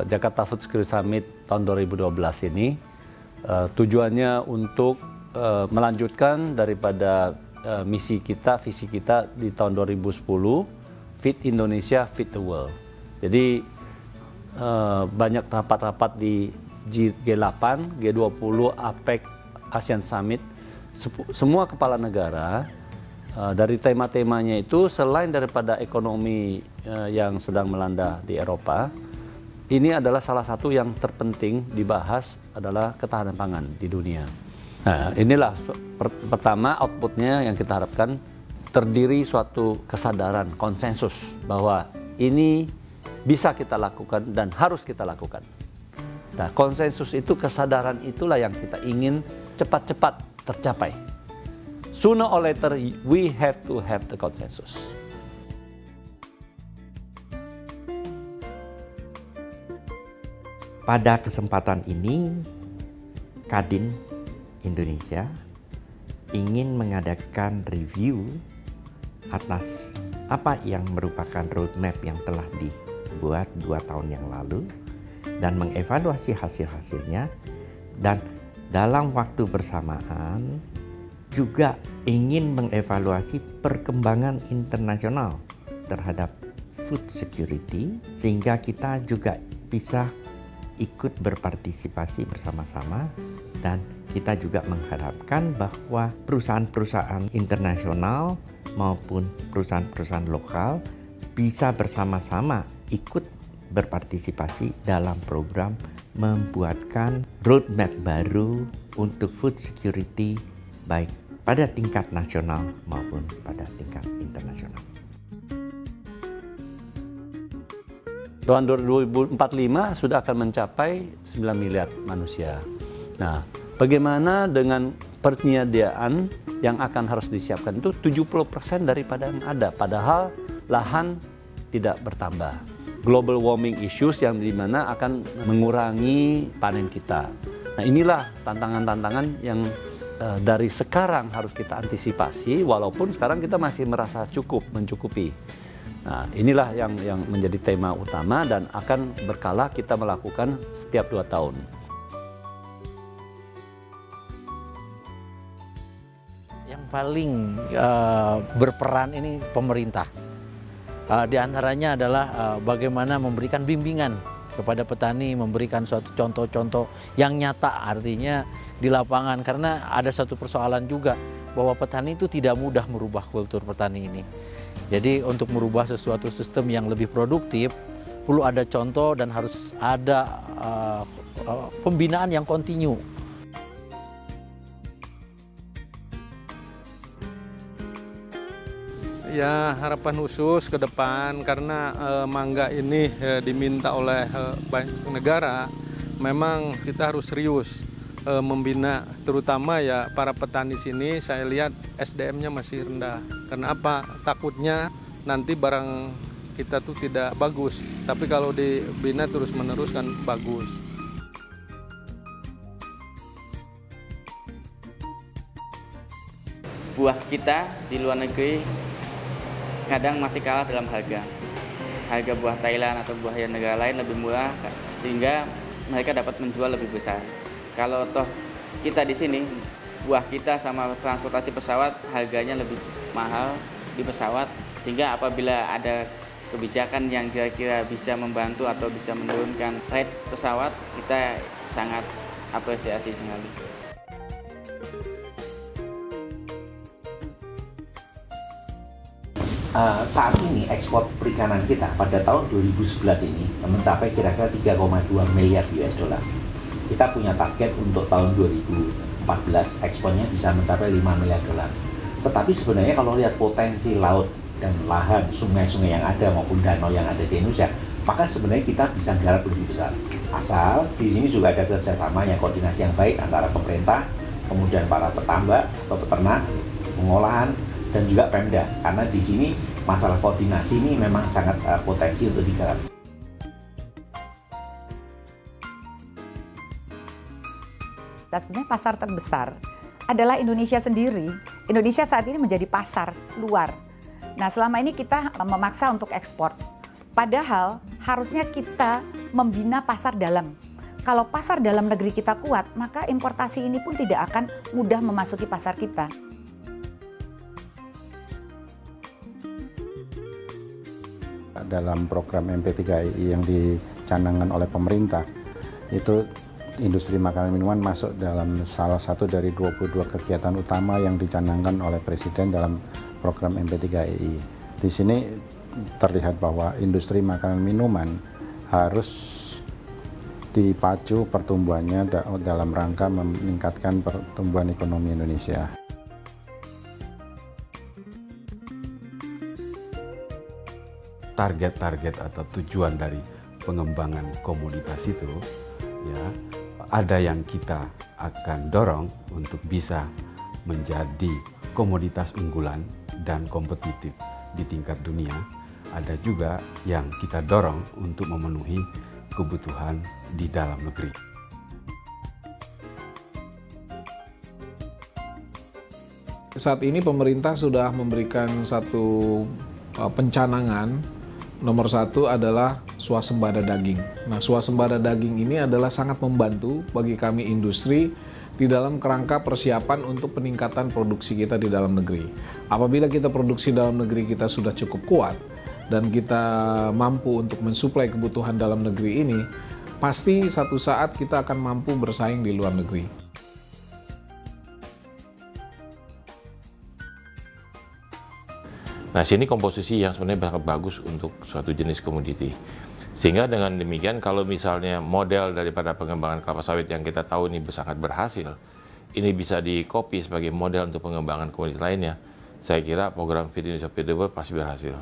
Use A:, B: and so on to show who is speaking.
A: Jakarta Food Security Summit tahun 2012 ini tujuannya untuk melanjutkan daripada misi kita, visi kita di tahun 2010, Feed Indonesia, Feed the World. Jadi banyak rapat-rapat di G8, G20, APEC, ASEAN Summit, semua kepala negara dari tema-temanya itu selain daripada ekonomi yang sedang melanda di Eropa, ini adalah salah satu yang terpenting dibahas adalah ketahanan pangan di dunia. Nah, inilah pertama outputnya yang kita harapkan terdiri suatu kesadaran, konsensus bahwa ini bisa kita lakukan dan harus kita lakukan. Nah, konsensus itu, kesadaran itulah yang kita ingin cepat-cepat tercapai. Sooner or later, we have to have the consensus.
B: Pada kesempatan ini, Kadin Indonesia ingin mengadakan review atas apa yang merupakan roadmap yang telah dibuat 2 tahun yang lalu dan mengevaluasi hasil-hasilnya, dan dalam waktu bersamaan juga ingin mengevaluasi perkembangan internasional terhadap food security sehingga kita juga bisa ikut berpartisipasi bersama-sama, dan kita juga mengharapkan bahwa perusahaan-perusahaan internasional maupun perusahaan-perusahaan lokal bisa bersama-sama ikut berpartisipasi dalam program membuatkan roadmap baru untuk food security baik pada tingkat nasional maupun pada tingkat internasional.
A: Tahun 2045 sudah akan mencapai 9 miliar manusia. Nah, bagaimana dengan penyediaan yang akan harus disiapkan itu 70% daripada yang ada, padahal lahan tidak bertambah. Global warming issues yang dimana akan mengurangi panen kita. Nah, inilah tantangan-tantangan yang dari sekarang harus kita antisipasi, walaupun sekarang kita masih merasa mencukupi. Nah, inilah yang menjadi tema utama dan akan berkala kita melakukan setiap 2 tahun.
C: Yang paling berperan ini pemerintah. Di antaranya adalah bagaimana memberikan bimbingan kepada petani, memberikan suatu contoh-contoh yang nyata, artinya di lapangan. Karena ada satu persoalan juga bahwa petani itu tidak mudah merubah kultur petani ini. Jadi untuk merubah sesuatu sistem yang lebih produktif, perlu ada contoh dan harus ada pembinaan yang kontinu.
D: Ya, harapan khusus ke depan karena mangga ini diminta oleh banyak negara, memang kita harus serius membina, terutama ya para petani sini. Saya lihat SDM-nya masih rendah. Karena apa? Takutnya nanti barang kita tuh tidak bagus. Tapi kalau dibina terus-menerus kan bagus.
E: Buah kita di luar negeri kadang masih kalah dalam harga. Harga buah Thailand atau buah yang negara lain lebih murah, sehingga mereka dapat menjual lebih besar. Kalau toh kita di sini, buah kita sama transportasi pesawat harganya lebih mahal di pesawat, sehingga apabila ada kebijakan yang kira-kira bisa membantu atau bisa menurunkan rate pesawat, kita sangat apresiasi sekali.
B: Saat ini ekspor perikanan kita pada tahun 2011 ini mencapai kira-kira 3,2 miliar US dollar. Kita punya target untuk tahun 2014 ekspornya bisa mencapai 5 miliar dolar. Tetapi sebenarnya kalau lihat potensi laut dan lahan, sungai-sungai yang ada maupun danau yang ada di Indonesia, maka sebenarnya kita bisa garap lebih besar. Asal di sini juga ada kerjasama yang koordinasi yang baik antara pemerintah, kemudian para petambak atau peternak, pengolahan, dan juga Pemda. Karena di sini masalah koordinasi ini memang sangat potensi untuk digarap.
F: Dan sebenarnya pasar terbesar adalah Indonesia sendiri. Indonesia saat ini menjadi pasar luar. Nah, selama ini kita memaksa untuk ekspor. Padahal harusnya kita membina pasar dalam. Kalau pasar dalam negeri kita kuat, maka importasi ini pun tidak akan mudah memasuki pasar kita.
G: Dalam program MP3I yang dicanangkan oleh pemerintah, itu industri makanan minuman masuk dalam salah satu dari 22 kegiatan utama yang dicanangkan oleh Presiden dalam program MP3I. Di sini terlihat bahwa industri makanan minuman harus dipacu pertumbuhannya dalam rangka meningkatkan pertumbuhan ekonomi Indonesia.
H: Target-target atau tujuan dari pengembangan komoditas itu, ya, ada yang kita akan dorong untuk bisa menjadi komoditas unggulan dan kompetitif di tingkat dunia. Ada juga yang kita dorong untuk memenuhi kebutuhan di dalam negeri.
I: Saat ini pemerintah sudah memberikan satu pencanangan. Nomor satu adalah swasembada daging. Nah, swasembada daging ini adalah sangat membantu bagi kami industri di dalam kerangka persiapan untuk peningkatan produksi kita di dalam negeri. Apabila kita produksi dalam negeri kita sudah cukup kuat dan kita mampu untuk mensuplai kebutuhan dalam negeri ini, pasti satu saat kita akan mampu bersaing di luar negeri.
J: Nah, sini komposisi yang sebenarnya sangat bagus untuk suatu jenis komoditi. Sehingga dengan demikian, kalau misalnya model daripada pengembangan kelapa sawit yang kita tahu ini sangat berhasil, ini bisa di-copy sebagai model untuk pengembangan komoditi lainnya, saya kira program Feed Indonesia Feed the World pasti berhasil.